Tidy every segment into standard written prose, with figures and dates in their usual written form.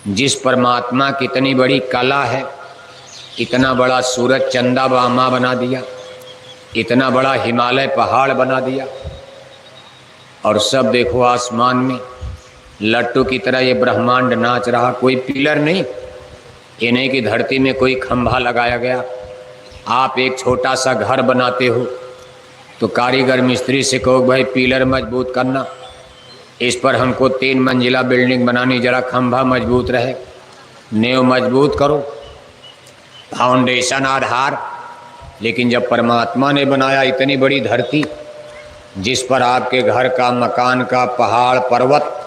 जिस परमात्मा की इतनी बड़ी कला है, इतना बड़ा सूरज चंदा बामा बना दिया, इतना बड़ा हिमालय पहाड़ बना दिया, और सब देखो आसमान में लट्टू की तरह ये ब्रह्मांड नाच रहा। कोई पिलर नहीं, ये नहीं कि धरती में कोई खंभा लगाया गया। आप एक छोटा सा घर बनाते हो तो कारीगर मिस्त्री से कहो भाई पिलर मजबूत करना, इस पर हमको 3 मंजिला बिल्डिंग बनानी, जरा खंभा मजबूत रहे, नींव मजबूत करो, फाउंडेशन आधार। लेकिन जब परमात्मा ने बनाया इतनी बड़ी धरती, जिस पर आपके घर का, मकान का, पहाड़ पर्वत,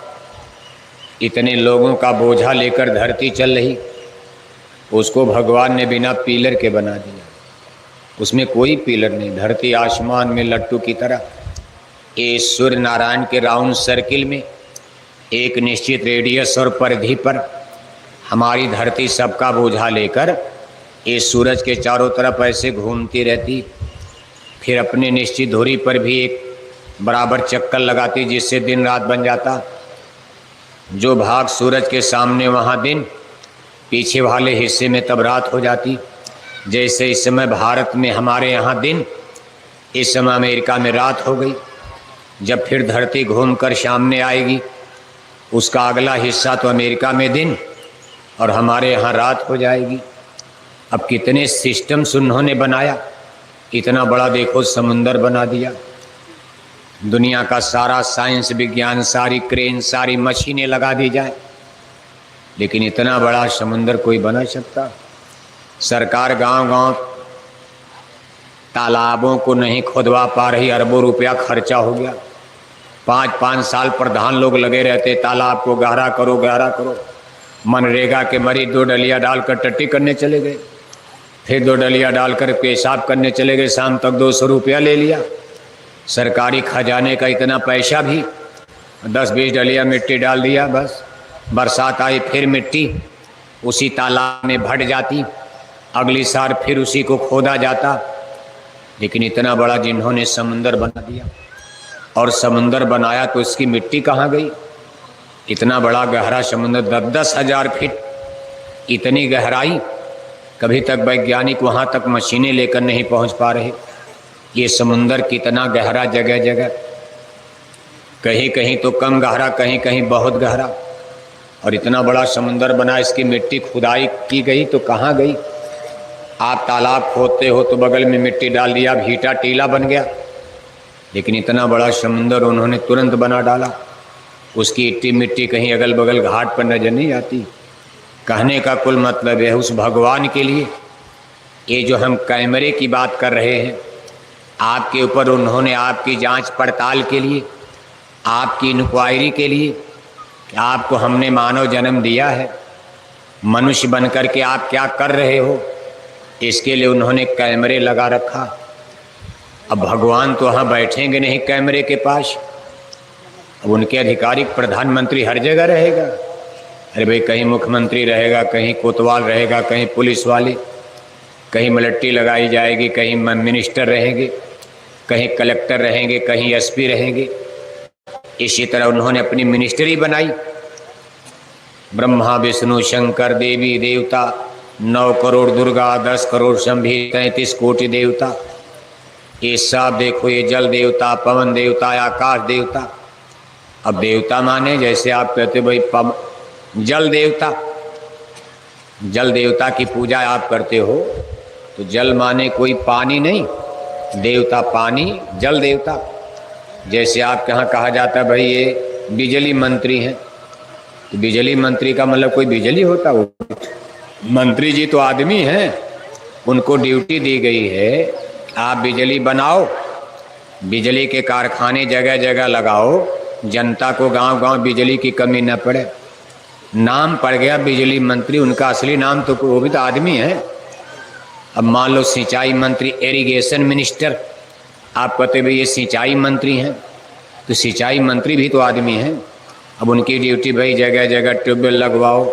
इतने लोगों का बोझा लेकर धरती चल रही, उसको भगवान ने बिना पिलर के बना दिया। उसमें कोई पिलर नहीं, धरती आसमान में लट्टू की तरह। ये सूर्य नारायण के राउंड सर्किल में एक निश्चित रेडियस और परिधि पर हमारी धरती सबका बोझा लेकर ये सूरज के चारों तरफ ऐसे घूमती रहती, फिर अपने निश्चित धुरी पर भी एक बराबर चक्कर लगाती, जिससे दिन रात बन जाता। जो भाग सूरज के सामने वहाँ दिन, पीछे वाले हिस्से में तब रात हो जाती। जैसे इस समय भारत में हमारे यहाँ दिन, इस समय अमेरिका में रात हो गई। जब फिर धरती घूमकर सामने आएगी, उसका अगला हिस्सा तो अमेरिका में दिन और हमारे यहाँ रात हो जाएगी। अब कितने सिस्टम्स उन्होंने बनाया, इतना बड़ा देखो समुंदर बना दिया। दुनिया का सारा साइंस विज्ञान, सारी क्रेन, सारी मशीनें लगा दी जाए, लेकिन इतना बड़ा समुंदर कोई बना सकता? सरकार गांव-गांव तालाबों को नहीं खुदवा पा रही, अरबों रुपया खर्चा हो गया। 5-5 साल प्रधान लोग लगे रहते, तालाब को गहरा करो, गहरा करो। मनरेगा के मरीज 2 डलिया डालकर टट्टी करने चले गए, फिर 2 डलिया डालकर पेशाब करने चले गए, शाम तक 200 रुपया ले लिया। सरकारी खजाने का इतना पैसा भी, 10-20 डलिया मिट्टी डाल दिया, बस बरसात आई फिर मिट्टी उसी तालाब में भट जाती, अगली साल फिर उसी को खोदा जाता। लेकिन इतना बड़ा जिन्होंने समुंदर बना दिया, और समुंदर बनाया तो इसकी मिट्टी कहाँ गई? इतना बड़ा गहरा समुंदर, 10-10 हज़ार फीट, इतनी गहराई, कभी तक वैज्ञानिक वहाँ तक मशीनें लेकर नहीं पहुँच पा रहे। ये समुंदर कितना गहरा, जगह जगह, कहीं कहीं तो कम गहरा, कहीं कहीं बहुत गहरा, और इतना बड़ा समुंदर बना, इसकी मिट्टी खुदाई की गई तो कहाँ गई? आप तालाब खोदते हो तो बगल में मिट्टी डाल दिया, भीटा टीला बन गया। लेकिन इतना बड़ा समुंदर उन्होंने तुरंत बना डाला, उसकी इट्टी मिट्टी कहीं अगल बगल घाट पर नजर नहीं आती। कहने का कुल मतलब है, उस भगवान के लिए ये जो हम कैमरे की बात कर रहे हैं, आपके ऊपर उन्होंने आपकी जांच पड़ताल के लिए, आपकी इंक्वायरी के लिए, कि आपको हमने मानव जन्म दिया है, मनुष्य बनकर के आप क्या कर रहे हो, इसके लिए उन्होंने कैमरे लगा रखा। अब भगवान तो वहाँ बैठेंगे नहीं कैमरे के पास, अब उनके अधिकारिक प्रधानमंत्री हर जगह रहेगा। अरे भाई, कहीं मुख्यमंत्री रहेगा, कहीं कोतवाल रहेगा, कहीं पुलिस वाले, कहीं मिलिट्री लगाई जाएगी, कहीं मिनिस्टर रहेंगे, कहीं कलेक्टर रहेंगे, कहीं एसपी रहेंगे। इसी तरह उन्होंने अपनी मिनिस्ट्री बनाई। ब्रह्मा विष्णु शंकर, देवी देवता, 9 करोड़ दुर्गा, 10 करोड़ शंभी, 33 कोटि देवता। ये सब देखो, ये जल देवता, पवन देवता, आकाश देवता। अब देवता माने जैसे आप कहते भाई जल देवता, जल देवता की पूजा आप करते हो तो जल माने कोई पानी नहीं, देवता पानी, जल देवता। जैसे आपके यहाँ कहा जाता है भाई ये बिजली मंत्री हैं, तो बिजली मंत्री का मतलब कोई बिजली होता? वो मंत्री जी तो आदमी हैं, उनको ड्यूटी दी गई है आप बिजली बनाओ, बिजली के कारखाने जगह जगह लगाओ, जनता को गांव गांव बिजली की कमी न पड़े। नाम पड़ गया बिजली मंत्री, उनका असली नाम तो वो भी तो आदमी है। अब मान लो सिंचाई मंत्री, इरिगेशन मिनिस्टर, आप कहते भाई ये सिंचाई मंत्री हैं, तो सिंचाई मंत्री भी तो आदमी हैं। अब उनकी ड्यूटी भाई जगह जगह ट्यूबवेल लगवाओ,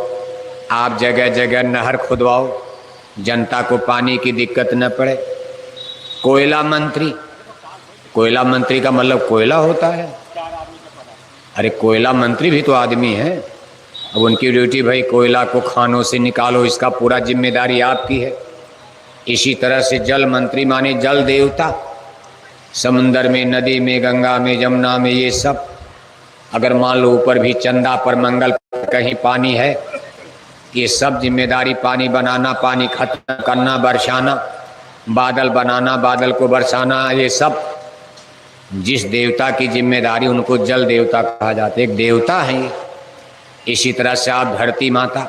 आप जगह जगह नहर खुदवाओ, जनता को पानी की दिक्कत न पड़े। कोयला मंत्री, कोयला मंत्री का मतलब कोयला होता है? अरे कोयला मंत्री भी तो आदमी है। अब उनकी ड्यूटी भाई कोयला को खानों से निकालो, इसका पूरा जिम्मेदारी आपकी है। इसी तरह से जल मंत्री माने जल देवता, समुंदर में, नदी में, गंगा में, जमुना में, ये सब अगर मान लो ऊपर भी चंदा पर, मंगल पर कहीं पानी है, ये सब जिम्मेदारी पानी बनाना, पानी खत्म करना, बरसाना, बादल बनाना, बादल को बरसाना, ये सब जिस देवता की जिम्मेदारी, उनको जल देवता कहा जाता है। एक देवता है ये। इसी तरह से आप धरती माता,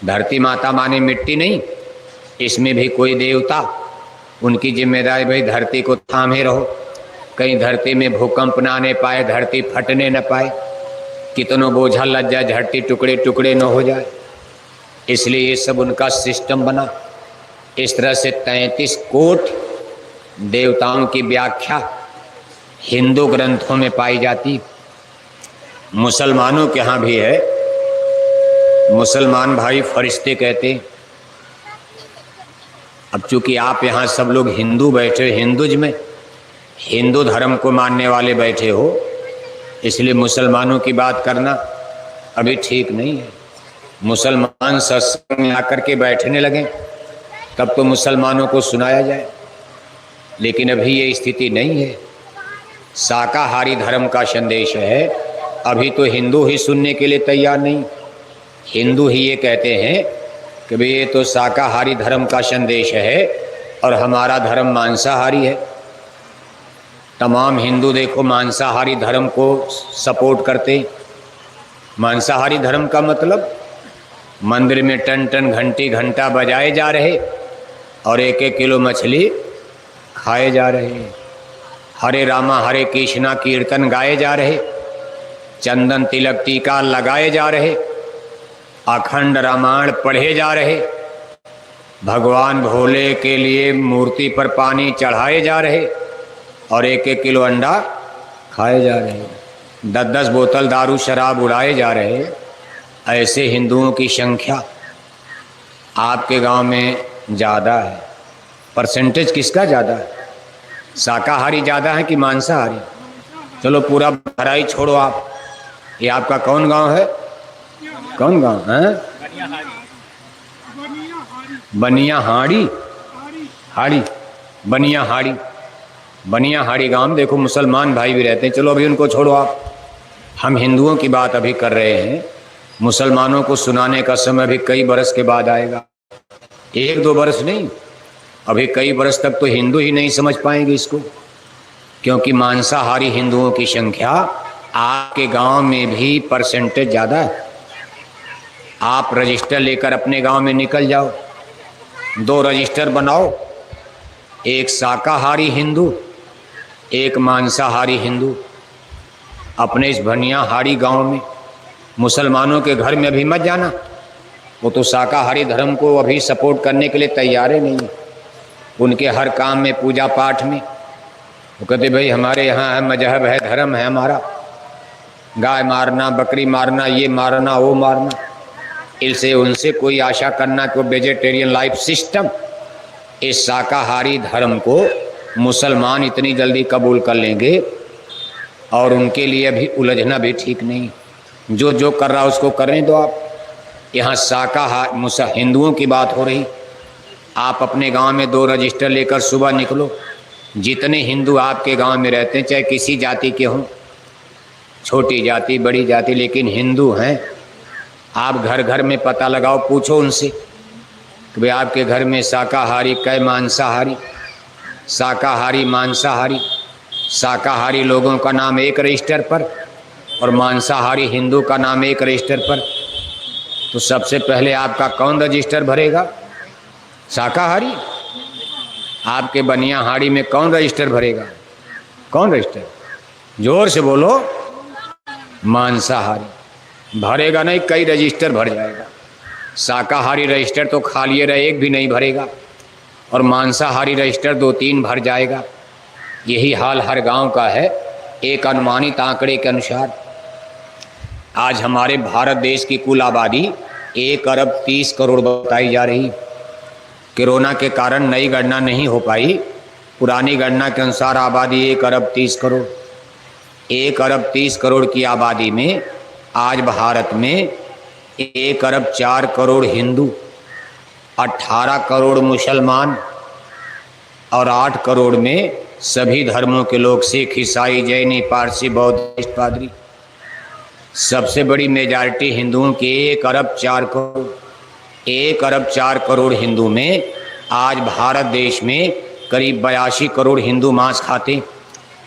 धरती माता माने मिट्टी नहीं, इसमें भी कोई देवता, उनकी जिम्मेदारी भाई धरती को थामे रहो, कहीं धरती में भूकंप ना आने पाए, धरती फटने न पाए, कितनों बोझा लग जाए, धरती टुकड़े टुकड़े न हो जाए, इसलिए ये सब उनका सिस्टम बना। इस तरह से 33 कोट देवताओं की व्याख्या हिंदू ग्रंथों में पाई जाती। मुसलमानों के यहाँ भी है। मुसलमान भाई फरिश्ते कहते हैं। अब चूंकि आप यहाँ सब लोग हिंदू बैठे, हिंदुज में हिंदू धर्म को मानने वाले बैठे हो, इसलिए मुसलमानों की बात करना अभी ठीक नहीं है। मुसलमान सत्संग में आकर के बैठने लगे तब तो मुसलमानों को सुनाया जाए, लेकिन अभी ये स्थिति नहीं है। शाकाहारी धर्म का संदेश है, अभी तो हिंदू ही सुनने के लिए तैयार नहीं। हिंदू ही ये कहते हैं कि भाई ये तो शाकाहारी धर्म का संदेश है और हमारा धर्म मांसाहारी है। तमाम हिंदू देखो मांसाहारी धर्म को सपोर्ट करते। मांसाहारी धर्म का मतलब मंदिर में टन टन घंटी घंटा बजाए जा रहे और 1-1 किलो मछली खाए जा रहे, हरे रामा हरे कृष्णा कीर्तन गाए जा रहे, चंदन तिलक टीका लगाए जा रहे, अखंड रामायण पढ़े जा रहे, भगवान भोले के लिए मूर्ति पर पानी चढ़ाए जा रहे और 1-1 किलो अंडा खाए जा रहे, 10-10 बोतल दारू शराब उड़ाए जा रहे। ऐसे हिंदुओं की संख्या आपके गांव में ज़्यादा है। परसेंटेज किसका ज़्यादा है? शाकाहारी ज़्यादा है कि मांसाहारी? चलो पूरा भराई छोड़ो आप, ये आपका कौन गांव है? कौन गांव है? बनियाहाड़ी, हाड़ी, बनियाहाड़ी, बनियाहाड़ी गांव। देखो मुसलमान भाई भी रहते हैं, चलो अभी उनको छोड़ो आप, हम हिंदुओं की बात अभी कर रहे हैं। मुसलमानों को सुनाने का समय भी कई बरस के बाद आएगा, 1-2 बरस नहीं, अभी कई बरस तक तो हिंदू ही नहीं समझ पाएंगे इसको, क्योंकि मांसाहारी हिंदुओं की संख्या आपके गांव में भी परसेंटेज ज़्यादा है। आप रजिस्टर लेकर अपने गांव में निकल जाओ, 2 रजिस्टर बनाओ, एक शाकाहारी हिंदू, एक मांसाहारी हिंदू। अपने इस बनियाहाड़ी गांव में मुसलमानों के घर में अभी मत जाना, वो तो शाकाहारी धर्म को अभी सपोर्ट करने के लिए तैयार ही नहीं। उनके हर काम में, पूजा पाठ में वो कहते भाई हमारे यहाँ है, मजहब है, धर्म है हमारा, गाय मारना, बकरी मारना, ये मारना, वो मारना। इससे उनसे कोई आशा करना कि वो वेजिटेरियन लाइफ सिस्टम, इस शाकाहारी धर्म को मुसलमान इतनी जल्दी कबूल कर लेंगे, और उनके लिए अभी उलझना भी ठीक नहीं। जो जो कर रहा उसको करने दो आप। यहाँ शाकाहार हिंदुओं की बात हो रही। आप अपने गांव में 2 रजिस्टर लेकर सुबह निकलो, जितने हिंदू आपके गांव में रहते हैं, चाहे किसी जाति के हों, छोटी जाति बड़ी जाति, लेकिन हिंदू हैं, आप घर घर में पता लगाओ, पूछो उनसे कि भाई आपके घर में शाकाहारी कै मांसाहारी, शाकाहारी मांसाहारी। शाकाहारी लोगों का नाम एक रजिस्टर पर और मांसाहारी हिंदू का नाम एक रजिस्टर पर, तो सबसे पहले आपका कौन रजिस्टर भरेगा? शाकाहारी। आपके बनियाहाड़ी में कौन रजिस्टर भरेगा? कौन रजिस्टर? जोर से बोलो। मांसाहारी भरेगा नहीं, कई रजिस्टर भर जाएगा। शाकाहारी रजिस्टर तो खाली रहे, एक भी नहीं भरेगा, और मांसाहारी रजिस्टर 2-3 भर जाएगा। यही हाल हर गांव का है। एक अनुमानित आंकड़े के अनुसार आज हमारे भारत देश की कुल आबादी 1 अरब 30 करोड़ बताई जा रही। कोरोना के कारण नई गणना नहीं हो पाई, पुरानी गणना के अनुसार आबादी 1 अरब 30 करोड़। 1 अरब 30 करोड़ की आबादी में आज भारत में 1 अरब 4 करोड़ हिंदू, 18 करोड़ मुसलमान और 8 करोड़ में सभी धर्मों के लोग, सिख, ईसाई, जैनी, पारसी, बौद्धिस्ट, पादरी। सबसे बड़ी मेजॉरिटी हिंदुओं की 1 अरब 4 करोड़। 1 अरब 4 करोड़ हिंदू में आज भारत देश में करीब 82 करोड़ हिंदू मांस खाते।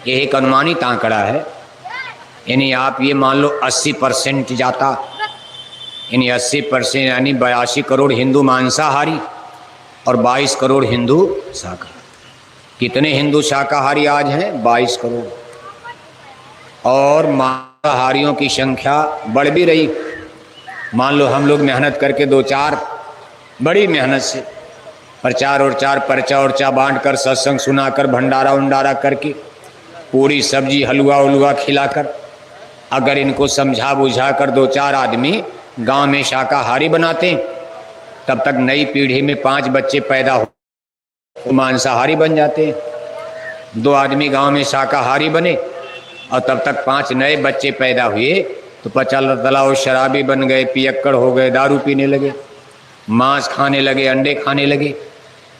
ये एक अनुमानित आंकड़ा है। यानी आप ये मान लो 80% जाता, यानी 80% यानी 82 करोड़ हिंदू मांसाहारी और 22 करोड़ हिंदू शाकाहारी। कितने हिंदू शाकाहारी आज हैं? 22 करोड़। और मांसाहारियों की संख्या बढ़ भी रही। मान लो हम लोग मेहनत करके 2-4 बड़ी मेहनत से प्रचार और चार पर्चा उर्चा बांट कर, सत्संग सुनाकर, भंडारा उंडारा करके, पूरी सब्जी हलवा उलवा खिलाकर, अगर इनको समझा बुझा कर 2-4 आदमी गांव में शाकाहारी बनाते, तब तक नई पीढ़ी में 5 बच्चे पैदा हो मांसाहारी बन जाते। 2 आदमी गांव में शाकाहारी बने और तब तक 5 नए बच्चे पैदा हुए तो 50 तलाव शराबी बन गए, पियक्कड़ हो गए, दारू पीने लगे, मांस खाने लगे, अंडे खाने लगे।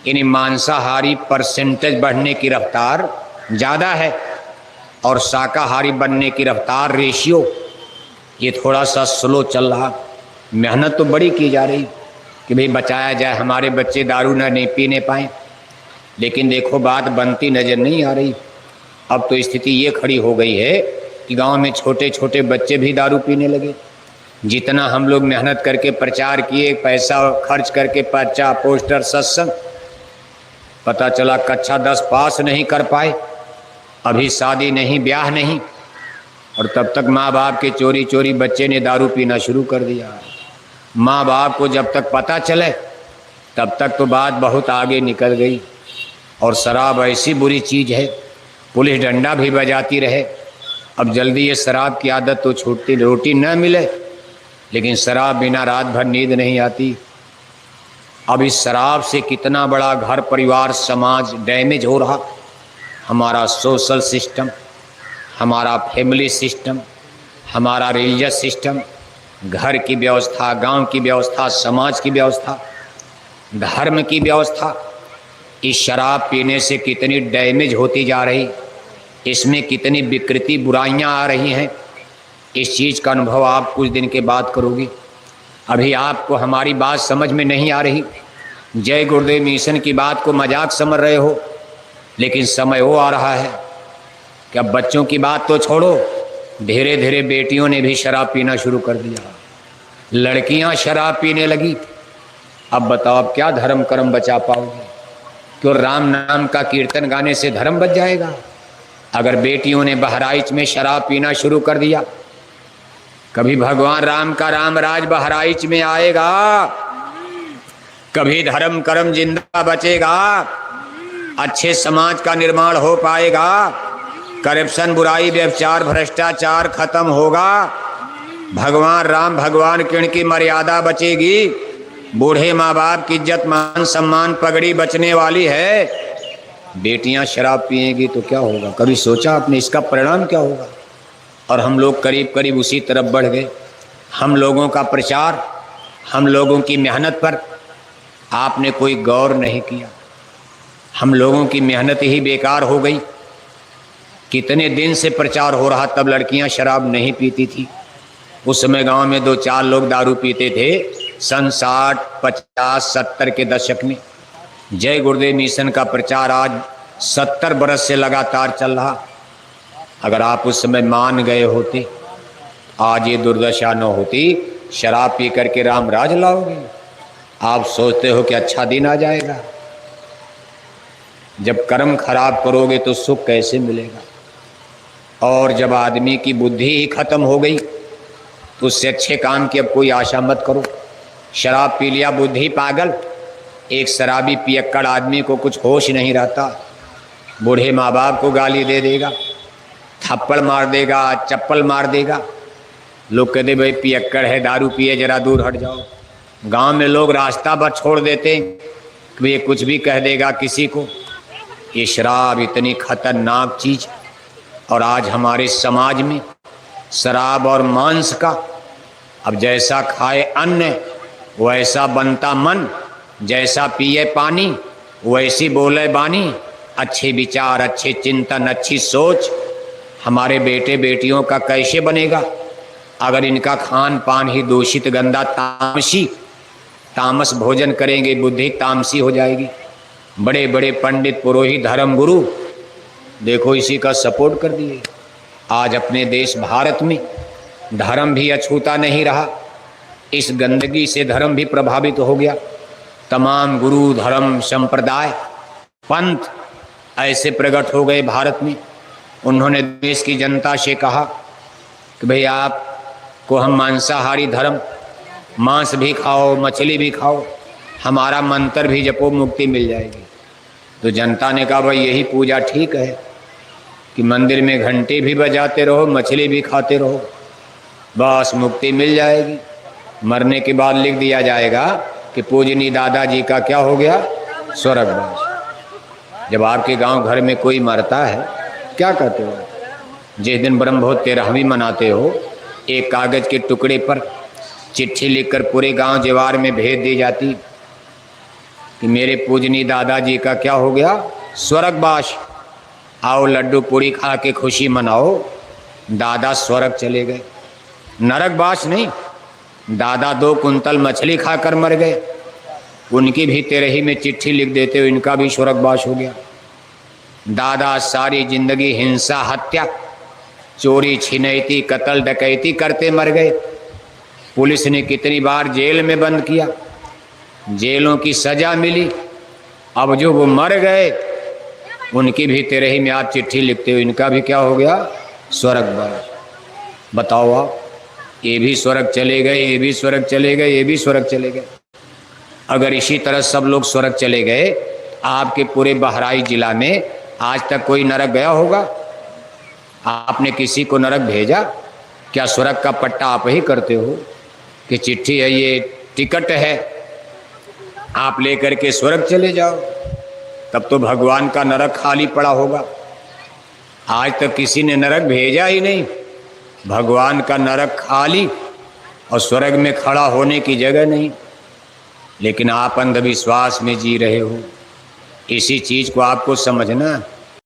यानी मांसाहारी परसेंटेज बढ़ने की रफ्तार ज़्यादा है और शाकाहारी बनने की रफ्तार रेशियो ये थोड़ा सा स्लो चल रहा। मेहनत तो बड़ी की जा रही कि भाई बचाया जाए, हमारे बच्चे दारू न नहीं पीने पाएँ, लेकिन देखो बात बनती नज़र नहीं आ रही। अब तो स्थिति ये खड़ी हो गई है कि गांव में छोटे छोटे बच्चे भी दारू पीने लगे। जितना हम लोग मेहनत करके प्रचार किए, पैसा खर्च करके पर्चा, पोस्टर, सत्संग, पता चला कक्षा 10 पास नहीं कर पाए, अभी शादी नहीं, ब्याह नहीं, और तब तक माँ बाप के चोरी चोरी बच्चे ने दारू पीना शुरू कर दिया। माँ बाप को जब तक पता चले तब तक तो बात बहुत आगे निकल गई। और शराब ऐसी बुरी चीज़ है, पुलिस डंडा भी बजाती रहे। अब जल्दी ये शराब की आदत तो छूटती, रोटी न मिले लेकिन शराब बिना रात भर नींद नहीं आती। अब इस शराब से कितना बड़ा घर परिवार समाज डैमेज हो रहा। हमारा सोशल सिस्टम, हमारा फैमिली सिस्टम, हमारा रिलीजियस सिस्टम, घर की व्यवस्था, गांव की व्यवस्था, समाज की व्यवस्था, धर्म की व्यवस्था, इस शराब पीने से कितनी डैमेज होती जा रही, इसमें कितनी विकृति बुराइयां आ रही हैं। इस चीज़ का अनुभव आप कुछ दिन के बाद करोगे। अभी आपको हमारी बात समझ में नहीं आ रही, जय गुरुदेव मिशन की बात को मजाक समझ रहे हो, लेकिन समय वो आ रहा है कि अब बच्चों की बात तो छोड़ो, धीरे धीरे बेटियों ने भी शराब पीना शुरू कर दिया, लड़कियां शराब पीने लगी। अब बताओ अब क्या धर्म कर्म बचा पाओगे? क्यों राम नाम का कीर्तन गाने से धर्म बच जाएगा? अगर बेटियों ने बहराइच में शराब पीना शुरू कर दिया, कभी भगवान राम का राम राज बहराइच में आएगा? कभी धर्म कर्म जिंदा बचेगा? अच्छे समाज का निर्माण हो पाएगा? करप्शन, बुराई, व्यभिचार, भ्रष्टाचार खत्म होगा? भगवान राम भगवान कृष्ण की मर्यादा बचेगी? बूढ़े माँ बाप की इज्जत मान सम्मान पगड़ी बचने वाली है? बेटियां शराब पिएंगी तो क्या होगा? कभी सोचा आपने इसका परिणाम क्या होगा? और हम लोग करीब करीब उसी तरफ बढ़ गए। हम लोगों का प्रचार, हम लोगों की मेहनत पर आपने कोई गौर नहीं किया। हम लोगों की मेहनत ही बेकार हो गई। कितने दिन से प्रचार हो रहा, तब लड़कियां शराब नहीं पीती थी। उस समय गांव में 2-4 लोग दारू पीते थे, सन 60, 50, 70 के दशक में। जय गुरुदेव मिशन का प्रचार आज 70 बरस से लगातार चल रहा। अगर आप उस समय मान गए होते, आज ये दुर्दशा न होती। शराब पी करके राम राज लाओगे? आप सोचते हो कि अच्छा दिन आ जाएगा? जब कर्म खराब करोगे तो सुख कैसे मिलेगा? और जब आदमी की बुद्धि ही खत्म हो गई तो उससे अच्छे काम की अब कोई आशा मत करो। शराब पी लिया, बुद्धि पागल। एक शराबी पियक्कड़ आदमी को कुछ होश नहीं रहता, बूढ़े माँ बाप को गाली दे देगा, थप्पड़ मार देगा, चप्पल मार देगा। लोग कहते भाई पियक्कड़ है, दारू पिए, जरा दूर हट जाओ। गांव में लोग रास्ता पर छोड़ देते कि ये कुछ भी कह देगा किसी को। ये शराब इतनी खतरनाक चीज, और आज हमारे समाज में शराब और मांस का अब जैसा खाए अन्न वैसा बनता मन, जैसा पिए पानी वैसी बोले बानी। अच्छे विचार, अच्छे चिंतन, अच्छी सोच हमारे बेटे बेटियों का कैसे बनेगा अगर इनका खान पान ही दूषित, गंदा, तामस भोजन करेंगे? बुद्धि तामसी हो जाएगी। बड़े बड़े पंडित, पुरोहित, धर्म गुरु देखो इसी का सपोर्ट कर दिए। आज अपने देश भारत में धर्म भी अछूता नहीं रहा। इस गंदगी से धर्म भी प्रभावित हो गया। तमाम गुरु, धर्म, संप्रदाय, पंथ ऐसे प्रकट हो गए भारत में। उन्होंने देश की जनता से कहा कि भाई आपको हम मांसाहारी धर्म, मांस भी खाओ, मछली भी खाओ, हमारा मंत्र भी जपो, मुक्ति मिल जाएगी। तो जनता ने कहा भाई यही पूजा ठीक है कि मंदिर में घंटे भी बजाते रहो, मछली भी खाते रहो, बस मुक्ति मिल जाएगी। मरने के बाद लिख दिया जाएगा कि पूजनी दादाजी का क्या हो गया, स्वर्गवास। जब आपके गांव घर में कोई मरता है क्या कहते हो? जिस दिन ब्रह्मोत्सव 13वीं मनाते हो, एक कागज के टुकड़े पर चिट्ठी लिखकर पूरे गांव जवार में भेज दी जाती कि मेरे पूजनी दादाजी का क्या हो गया, स्वर्गवास। आओ लड्डू पूड़ी खा के खुशी मनाओ, दादा स्वर्ग चले गए। नरकवास नहीं, दादा 2 कुंतल मछली खाकर मर गए, उनकी भी 13ही में चिट्ठी लिख देते हो, इनका भी स्वर्गवास हो गया। दादा सारी जिंदगी हिंसा, हत्या, चोरी, छिनैती, कत्ल, डकैती करते मर गए। पुलिस ने कितनी बार जेल में बंद किया, जेलों की सजा मिली। अब जो वो मर गए उनकी भी 13ही में आप चिट्ठी लिखते हो, इनका भी क्या हो गया, स्वर्गवास। बताओ आप, ये भी स्वर्ग चले गए, ये भी स्वर्ग चले गए, ये भी स्वर्ग चले गए। अगर इसी तरह सब लोग स्वर्ग चले गए, आपके पूरे बहराइच जिला में आज तक कोई नरक गया होगा? आपने किसी को नरक भेजा क्या? स्वर्ग का पट्टा आप ही करते हो कि चिट्ठी है, ये टिकट है, आप लेकर के स्वर्ग चले जाओ। तब तो भगवान का नरक खाली पड़ा होगा। आज तक किसी ने नरक भेजा ही नहीं, भगवान का नरक खाली और स्वर्ग में खड़ा होने की जगह नहीं। लेकिन आप अंधविश्वास में जी रहे हो। इसी चीज को आपको समझना